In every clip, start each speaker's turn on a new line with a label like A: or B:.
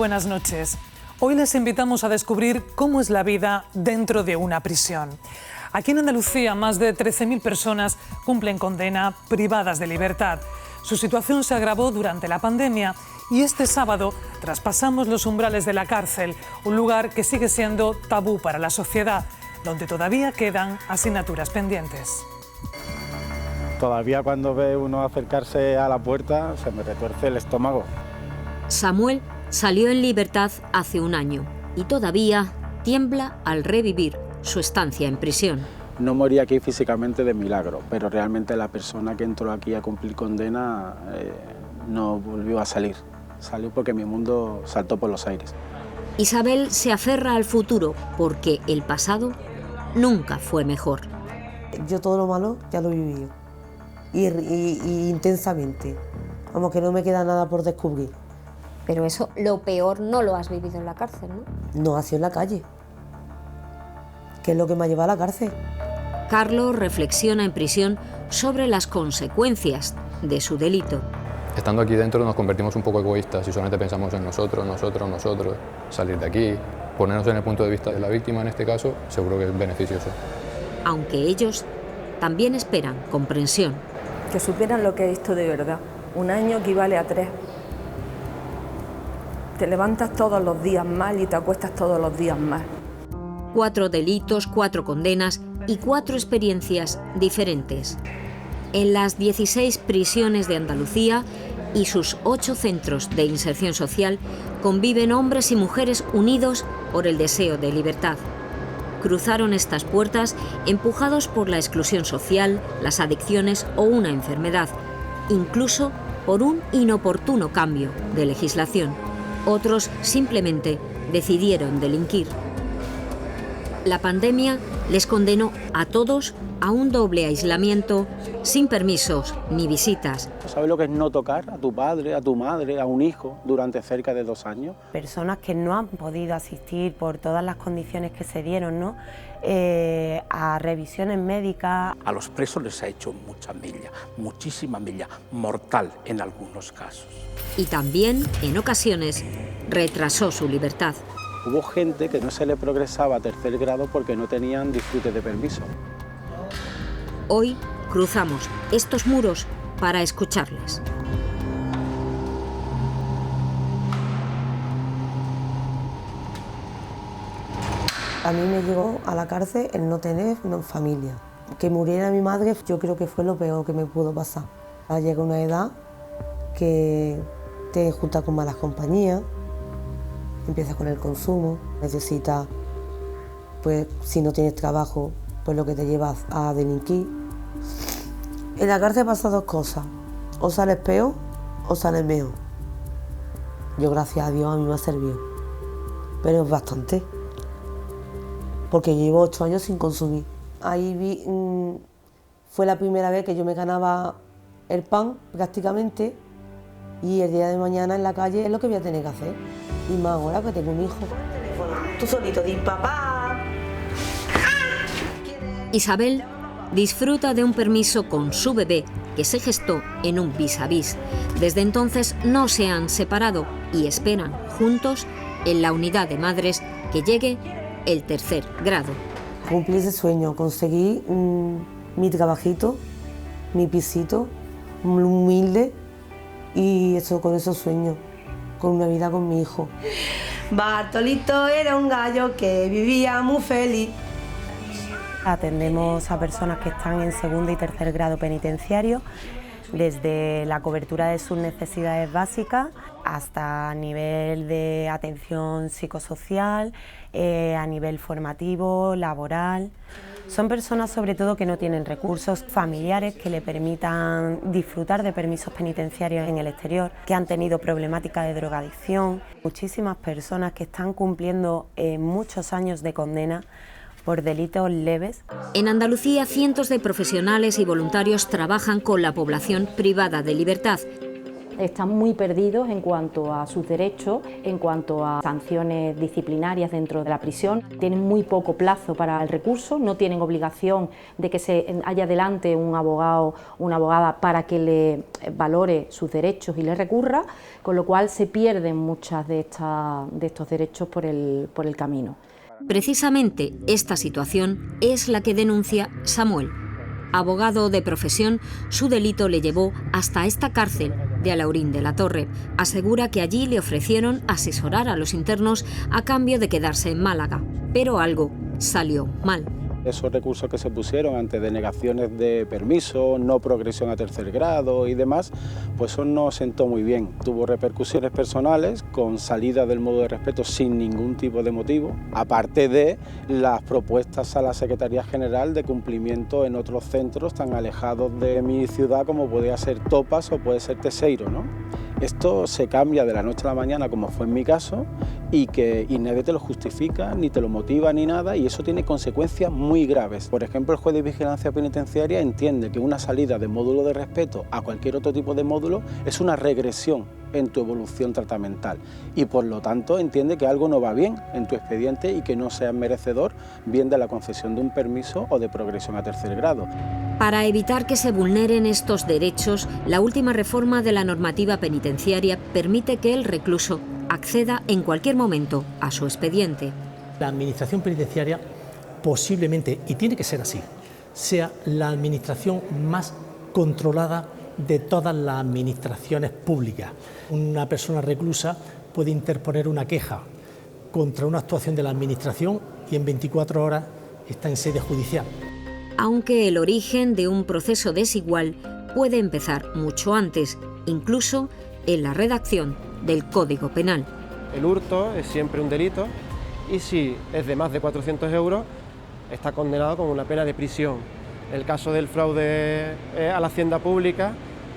A: buenas noches. Hoy les invitamos a descubrir cómo es la vida dentro de una prisión. Aquí en Andalucía, más de 13.000 personas cumplen condena privadas de libertad. Su situación se agravó durante la pandemia y este sábado traspasamos los umbrales de la cárcel, un lugar que sigue siendo tabú para la sociedad, donde todavía quedan asignaturas pendientes.
B: Todavía cuando ve uno acercarse a la puerta se me retuerce el estómago.
C: Samuel salió en libertad hace un año y todavía tiembla al revivir su estancia en prisión.
B: No morí aquí físicamente de milagro, pero realmente la persona que entró aquí a cumplir condena no volvió a salir. Salió porque mi mundo saltó por los aires.
C: Isabel se aferra al futuro porque el pasado nunca fue mejor.
D: Yo todo lo malo ya lo he vivido y intensamente, como que no me queda nada por descubrir.
E: Pero eso, lo peor, no lo has vivido en la cárcel, ¿no?
D: No, ha sido en la calle, que es lo que me ha llevado a la cárcel.
C: Carlos reflexiona en prisión sobre las consecuencias de su delito.
F: Estando aquí dentro nos convertimos un poco egoístas y solamente pensamos en nosotros, salir de aquí, ponernos en el punto de vista de la víctima en este caso, seguro que es beneficioso.
C: Aunque ellos también esperan comprensión.
G: Que supieran lo que es esto de verdad. Un año equivale a 3. Te levantas todos los días mal y te acuestas todos los días mal.
C: 4 delitos, 4 condenas y 4 experiencias diferentes. En las 16 prisiones de Andalucía y sus 8 centros de inserción social conviven hombres y mujeres unidos por el deseo de libertad. Cruzaron estas puertas empujados por la exclusión social, las adicciones o una enfermedad, incluso por un inoportuno cambio de legislación. Otros simplemente decidieron delinquir. La pandemia les condenó a todos a un doble aislamiento, sin permisos ni visitas.
B: ¿Sabes lo que es no tocar a tu padre, a tu madre, a un hijo durante cerca de 2 años?
D: Personas que no han podido asistir por todas las condiciones que se dieron, ¿no? A revisiones médicas.
H: A los presos les ha hecho mucha mella, muchísima mella, mortal en algunos casos.
C: Y también, en ocasiones, retrasó su libertad.
B: Hubo gente que no se le progresaba a 3er grado porque no tenían disfrute de permiso.
C: Hoy cruzamos estos muros para escucharles.
D: A mí me llegó a la cárcel el no tener familia. Que muriera mi madre, yo creo que fue lo peor que me pudo pasar. Llega una edad que te juntas con malas compañías, empiezas con el consumo, necesitas, pues si no tienes trabajo, pues lo que te llevas a delinquir. En la cárcel pasa 2 cosas, o sales peor o sales mejor. Yo, gracias a Dios, a mí me ha servido, pero es bastante, porque llevo 8 años sin consumir. Ahí fue la primera vez que yo me ganaba el pan prácticamente, y el día de mañana en la calle es lo que voy a tener que hacer. Y más ahora que tengo un hijo. Tú solito, di papá.
C: Isabel disfruta de un permiso con su bebé que se gestó en un vis a vis. Desde entonces no se han separado y esperan juntos en la unidad de madres que llegue el 3er grado.
D: Cumplí ese sueño, conseguí mi trabajito, mi pisito, muy humilde, y eso, con esos sueños, con una vida con mi hijo.
G: Bartolito era un gallo que vivía muy feliz.
D: Atendemos a personas que están en 2er y 3er grado penitenciario, desde la cobertura de sus necesidades básicas hasta nivel de atención psicosocial, a nivel formativo, laboral. Son personas sobre todo que no tienen recursos familiares que le permitan disfrutar de permisos penitenciarios en el exterior, que han tenido problemática de drogadicción. Muchísimas personas que están cumpliendo muchos años de condena por delitos leves.
C: En Andalucía, cientos de profesionales y voluntarios trabajan con la población privada de libertad.
I: están muy perdidos en cuanto a sus derechos, en cuanto a sanciones disciplinarias dentro de la prisión. Tienen muy poco plazo para el recurso, no tienen obligación de que se haya delante un abogado o una abogada para que le valore sus derechos y le recurra, con lo cual se pierden muchas de estos derechos por el camino.
C: Precisamente esta situación es la que denuncia Samuel. Abogado de profesión, su delito le llevó hasta esta cárcel de Alhaurín de la Torre. Asegura que allí le ofrecieron asesorar a los internos a cambio de quedarse en Málaga, pero algo salió mal.
B: Esos recursos que se pusieron ante denegaciones de permiso, no progresión a tercer grado y demás, pues eso no sentó muy bien. Tuvo repercusiones personales con salida del modo de respeto sin ningún tipo de motivo, aparte de las propuestas a la Secretaría General de cumplimiento en otros centros tan alejados de mi ciudad como podría ser Topas o puede ser Teseiro, ¿no? Esto se cambia de la noche a la mañana, como fue en mi caso, y nadie te lo justifica, ni te lo motiva, ni nada, y eso tiene consecuencias muy graves. Por ejemplo, el juez de vigilancia penitenciaria entiende que una salida de módulo de respeto a cualquier otro tipo de módulo es una regresión en tu evolución tratamental y por lo tanto entiende que algo no va bien en tu expediente y que no seas merecedor bien de la concesión de un permiso o de progresión a tercer grado.
C: Para evitar que se vulneren estos derechos, la última reforma de la normativa penitenciaria permite que el recluso acceda en cualquier momento a su expediente.
J: La administración penitenciaria posiblemente, y tiene que ser así, sea la administración más controlada de todas las administraciones públicas. Una persona reclusa puede interponer una queja contra una actuación de la administración y en 24 horas está en sede judicial.
C: Aunque el origen de un proceso desigual puede empezar mucho antes, incluso en la redacción del Código Penal.
K: El hurto es siempre un delito y si es de más de 400 euros está condenado con una pena de prisión. En el caso del fraude a la hacienda pública,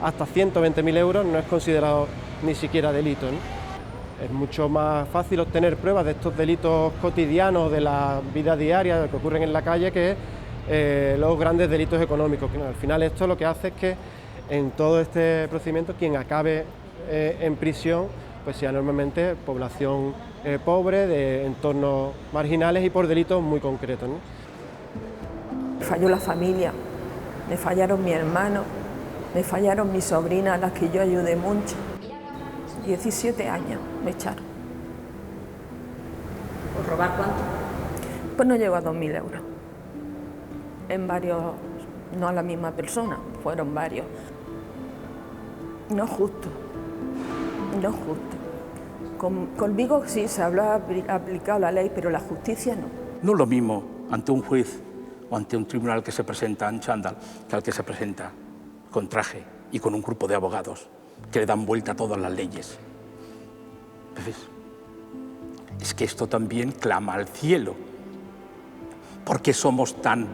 K: hasta 120.000 euros no es considerado ni siquiera delito, ¿no? Es mucho más fácil obtener pruebas de estos delitos cotidianos de la vida diaria que ocurren en la calle que los grandes delitos económicos. Al final esto lo que hace es que en todo este procedimiento quien acabe en prisión pues sea normalmente población pobre, de entornos marginales y por delitos muy concretos, ¿no?
L: Me falló la familia, me fallaron mi hermano, me fallaron mis sobrinas, a las que yo ayudé mucho. 17 años me echaron.
C: ¿Por robar cuánto?
L: Pues no llegó a 2.000 euros. En varios, no a la misma persona, fueron varios. No es justo, no es justo. Conmigo sí se habrá aplicado la ley, pero la justicia no.
H: No es lo mismo ante un juez o ante un tribunal que se presenta en chándal que al que se presenta con traje y con un grupo de abogados que le dan vuelta a todas las leyes. ¿Ves? Es que esto también clama al cielo. ¿Por qué somos tan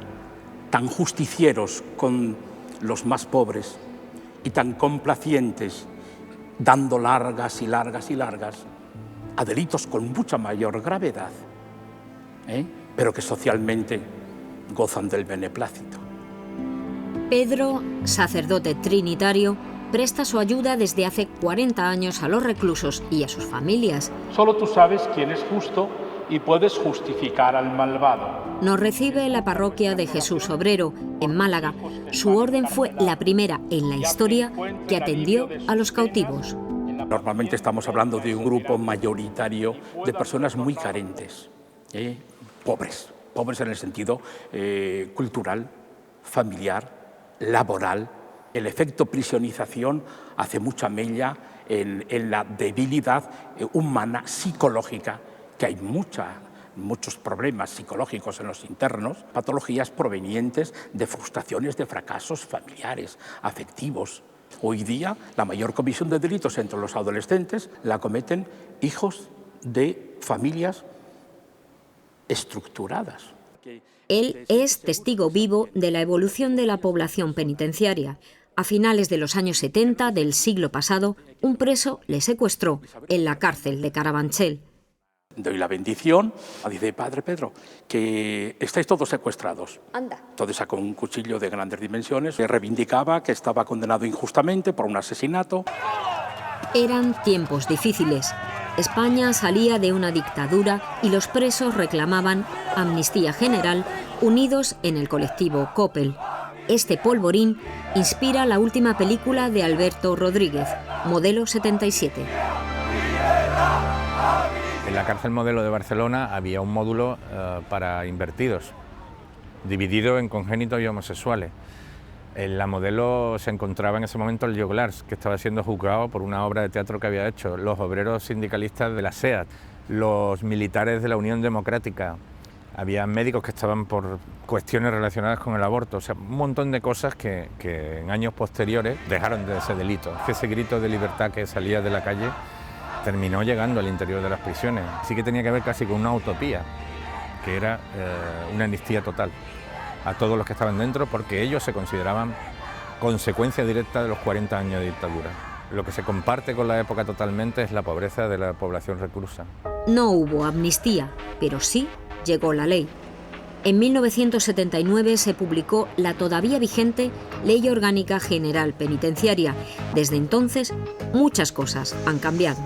H: justicieros con los más pobres y tan complacientes, dando largas y largas y largas a delitos con mucha mayor gravedad, pero que socialmente gozan del beneplácito?
C: Pedro, sacerdote trinitario, presta su ayuda desde hace 40 años a los reclusos y a sus familias.
M: Solo tú sabes quién es justo y puedes justificar al malvado.
C: Nos recibe la parroquia de Jesús Obrero, en Málaga. Su orden fue la primera en la historia que atendió a los cautivos.
H: Normalmente estamos hablando de un grupo mayoritario de personas muy carentes, pobres en el sentido cultural, familiar, laboral. El efecto prisionización hace mucha mella en la debilidad humana, psicológica, que hay muchos problemas psicológicos en los internos, patologías provenientes de frustraciones, de fracasos familiares, afectivos. Hoy día la mayor comisión de delitos entre los adolescentes la cometen hijos de familias estructuradas.
C: Él es testigo vivo de la evolución de la población penitenciaria. A finales de los años 70 del siglo pasado, un preso le secuestró en la cárcel de Carabanchel.
H: Doy la bendición, dice: Padre Pedro, que estáis todos secuestrados.
E: Anda.
H: Entonces sacó un cuchillo de grandes dimensiones, le reivindicaba que estaba condenado injustamente por un asesinato.
C: Eran tiempos difíciles. España salía de una dictadura y los presos reclamaban amnistía general, unidos en el colectivo Coppel. Este polvorín inspira la última película de Alberto Rodríguez, Modelo 77.
N: En la cárcel Modelo de Barcelona había un módulo para invertidos, dividido en congénitos y homosexuales. En la Modelo se encontraba en ese momento el Joglars, que estaba siendo juzgado por una obra de teatro que había hecho, los obreros sindicalistas de la SEAT, los militares de la Unión Democrática, había médicos que estaban por cuestiones relacionadas con el aborto, o sea, un montón de cosas que en años posteriores dejaron de ese delito. Ese grito de libertad que salía de la calle terminó llegando al interior de las prisiones. Sí que tenía que ver casi con una utopía, que era una amnistía total a todos los que estaban dentro, porque ellos se consideraban consecuencia directa de los 40 años de dictadura. Lo que se comparte con la época totalmente es la pobreza de la población reclusa.
C: No hubo amnistía, pero sí llegó la ley. En 1979 se publicó la todavía vigente Ley Orgánica General Penitenciaria. Desde entonces, muchas cosas han cambiado.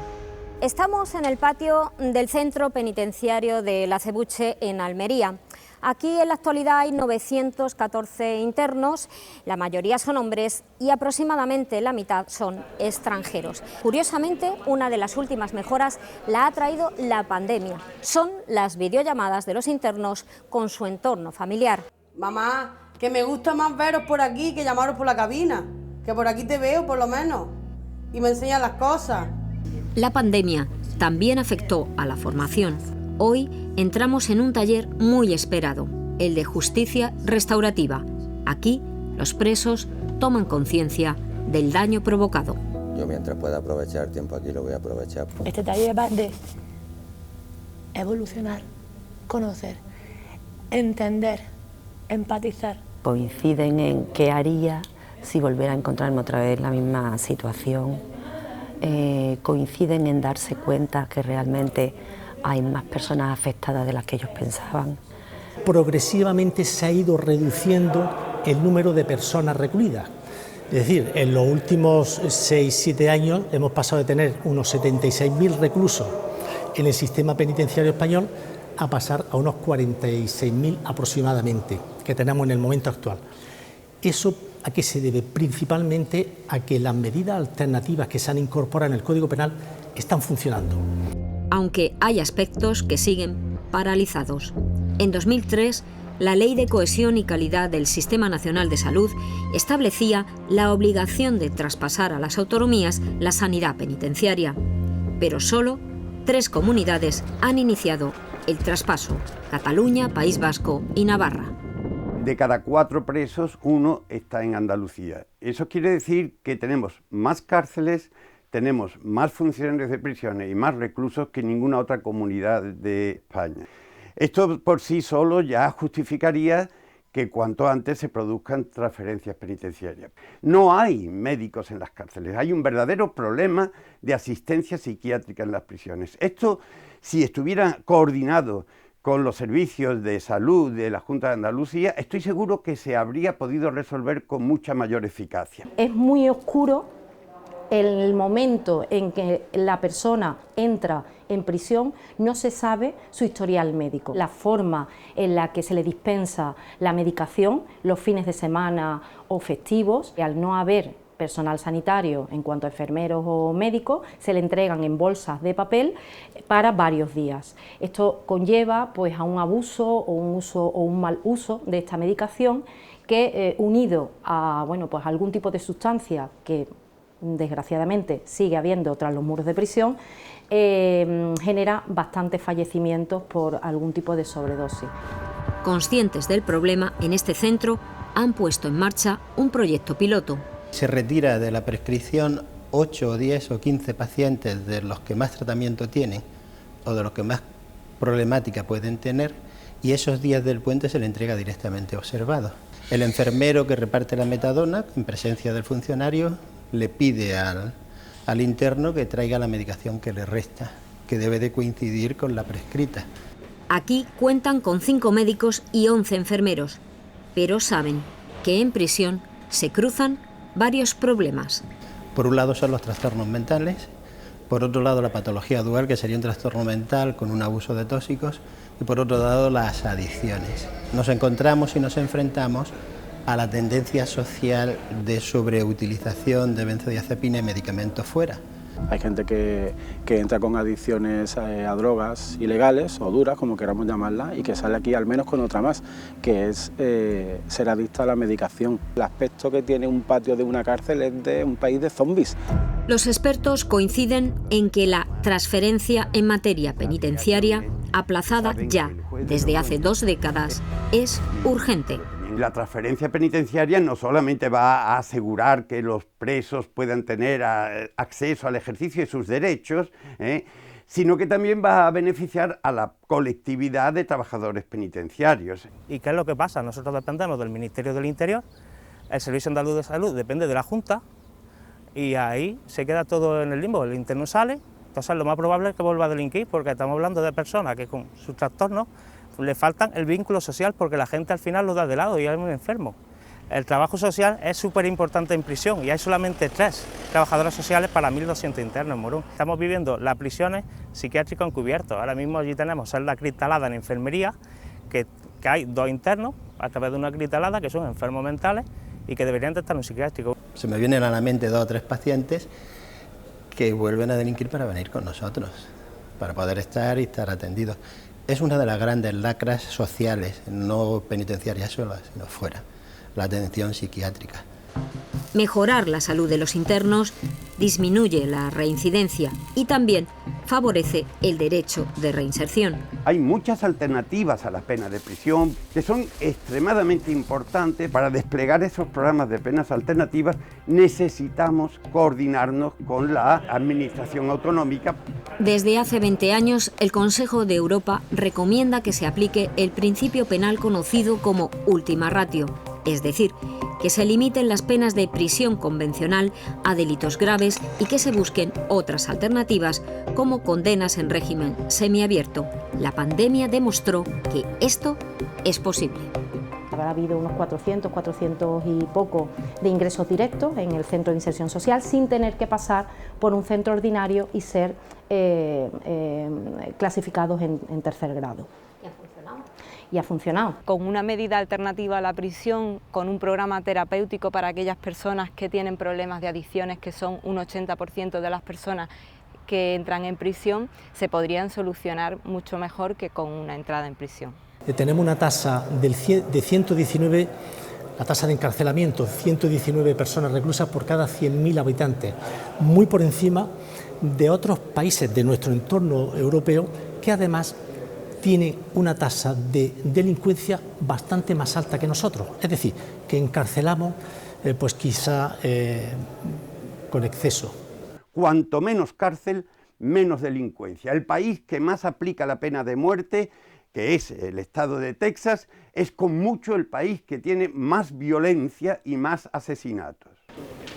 E: Estamos en el patio del Centro Penitenciario de La Acebuche, en Almería. Aquí en la actualidad hay 914 internos, la mayoría son hombres y aproximadamente la mitad son extranjeros. Curiosamente, una de las últimas mejoras la ha traído la pandemia. Son las videollamadas de los internos con su entorno familiar.
G: Mamá, que me gusta más veros por aquí que llamaros por la cabina, que por aquí te veo por lo menos y me enseñas las cosas.
C: La pandemia también afectó a la formación. Hoy entramos en un taller muy esperado, el de justicia restaurativa. Aquí los presos toman conciencia del daño provocado.
O: Yo mientras pueda aprovechar el tiempo aquí lo voy a aprovechar.
P: Este taller va de evolucionar, conocer, entender, empatizar.
Q: Coinciden en qué haría si volviera a encontrarme otra vez en la misma situación. Coinciden en darse cuenta que realmente hay más personas afectadas de las que ellos pensaban.
J: Progresivamente se ha ido reduciendo el número de personas recluidas. Es decir, en los últimos 6-7 años hemos pasado de tener unos 76.000 reclusos en el sistema penitenciario español a pasar a unos 46.000 aproximadamente que tenemos en el momento actual. ¿Eso a qué se debe? Principalmente a que las medidas alternativas que se han incorporado en el Código Penal están funcionando.
C: Aunque hay aspectos que siguen paralizados. En 2003, la Ley de Cohesión y Calidad del Sistema Nacional de Salud establecía la obligación de traspasar a las autonomías la sanidad penitenciaria. Pero solo 3 comunidades han iniciado el traspaso: Cataluña, País Vasco y Navarra.
R: De cada 4 presos, 1 está en Andalucía. Eso quiere decir que tenemos más cárceles, tenemos más funcionarios de prisiones y más reclusos que ninguna otra comunidad de España. Esto por sí solo ya justificaría que cuanto antes se produzcan transferencias penitenciarias. No hay médicos en las cárceles, hay un verdadero problema de asistencia psiquiátrica en las prisiones. Esto, si estuviera coordinado con los servicios de salud de la Junta de Andalucía, estoy seguro que se habría podido resolver con mucha mayor eficacia.
I: Es muy oscuro el momento en que la persona entra en prisión, no se sabe su historial médico, la forma en la que se le dispensa la medicación, los fines de semana o festivos, y al no haber personal sanitario en cuanto a enfermeros o médicos, se le entregan en bolsas de papel para varios días. Esto conlleva pues a un abuso o un uso o un mal uso de esta medicación que unido a pues algún tipo de sustancia que desgraciadamente sigue habiendo tras los muros de prisión, genera bastantes fallecimientos por algún tipo de sobredosis.
C: Conscientes del problema, en este centro han puesto en marcha un proyecto piloto.
S: Se retira de la prescripción 8 o 10 o 15 pacientes de los que más tratamiento tienen o de los que más problemática pueden tener, y esos días del puente se le entrega directamente observado. El enfermero que reparte la metadona, en presencia del funcionario, le pide al interno que traiga la medicación que le resta, que debe de coincidir con la prescrita.
C: Aquí cuentan con 5 médicos y 11 enfermeros, pero saben que en prisión se cruzan varios problemas.
S: Por un lado son los trastornos mentales, Por otro lado, la patología dual, que sería un trastorno mental con un abuso de tóxicos, y por otro lado, las adicciones. Nos encontramos y nos enfrentamos a la tendencia social de sobreutilización de benzodiazepina y medicamentos fuera.
B: Hay gente que entra con adicciones a drogas ilegales o duras, como queramos llamarlas, y que sale aquí al menos con otra más, que es ser adicta a la medicación. El aspecto que tiene un patio de una cárcel es de un país de zombies.
C: Los expertos coinciden en que la transferencia en materia penitenciaria, aplazada ya desde hace 2 décadas, es urgente.
R: La transferencia penitenciaria no solamente va a asegurar que los presos puedan tener acceso al ejercicio de sus derechos, sino que también va a beneficiar a la colectividad de trabajadores penitenciarios.
T: ¿Y qué es lo que pasa? Nosotros dependemos del Ministerio del Interior, el Servicio Andaluz de Salud depende de la Junta, y ahí se queda todo en el limbo, el interno sale, entonces lo más probable es que vuelva a delinquir, porque estamos hablando de personas que con sus trastornos le faltan el vínculo social, porque la gente al final lo da de lado y es muy enfermo. El trabajo social es súper importante en prisión y hay solamente 3 trabajadores sociales para 1.200 internos en Morón. Estamos viviendo las prisiones psiquiátricas encubiertas. Ahora mismo allí tenemos celdas cristaladas en enfermería, que hay 2 internos a través de una cristalada que son enfermos mentales y que deberían estar en un psiquiátrico.
S: Se me vienen a la mente 2 o 3 pacientes que vuelven a delinquir para venir con nosotros, para poder estar y estar atendidos. Es una de las grandes lacras sociales, no penitenciarias solas, sino fuera, la atención psiquiátrica.
C: Mejorar la salud de los internos disminuye la reincidencia y también favorece el derecho de reinserción.
R: Hay muchas alternativas a las penas de prisión que son extremadamente importantes. Para desplegar esos programas de penas alternativas necesitamos coordinarnos con la administración autonómica.
C: Desde hace 20 años, el Consejo de Europa recomienda que se aplique el principio penal conocido como última ratio, es decir, que se limiten las penas de prisión convencional a delitos graves y que se busquen otras alternativas como condenas en régimen semiabierto. La pandemia demostró que esto es posible.
I: Habrá habido unos 400 y poco de ingresos directos en el centro de inserción social sin tener que pasar por un centro ordinario y ser clasificados en tercer grado. Y ha funcionado.
U: Con una medida alternativa a la prisión, con un programa terapéutico para aquellas personas que tienen problemas de adicciones, que son un 80% de las personas que entran en prisión, se podrían solucionar mucho mejor que con una entrada en prisión.
J: Tenemos una tasa de 119, la tasa de encarcelamiento, 119 personas reclusas por cada 100.000 habitantes, muy por encima de otros países de nuestro entorno europeo que además tiene una tasa de delincuencia bastante más alta que nosotros, es decir, que encarcelamos pues quizá con exceso.
R: Cuanto menos cárcel, menos delincuencia. El país que más aplica la pena de muerte, que es el estado de Texas, es con mucho el país que tiene más violencia y más asesinatos.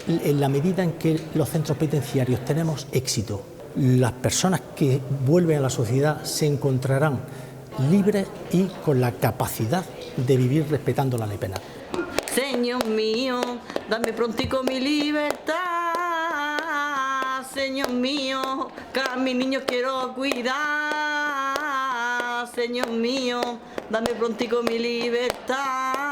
J: En la medida en que los centros penitenciarios tenemos éxito, las personas que vuelven a la sociedad se encontrarán libres y con la capacidad de vivir respetando la ley penal.
V: Señor mío, dame prontico mi libertad. Señor mío, que a mi niño quiero cuidar. Señor mío, dame prontico mi libertad.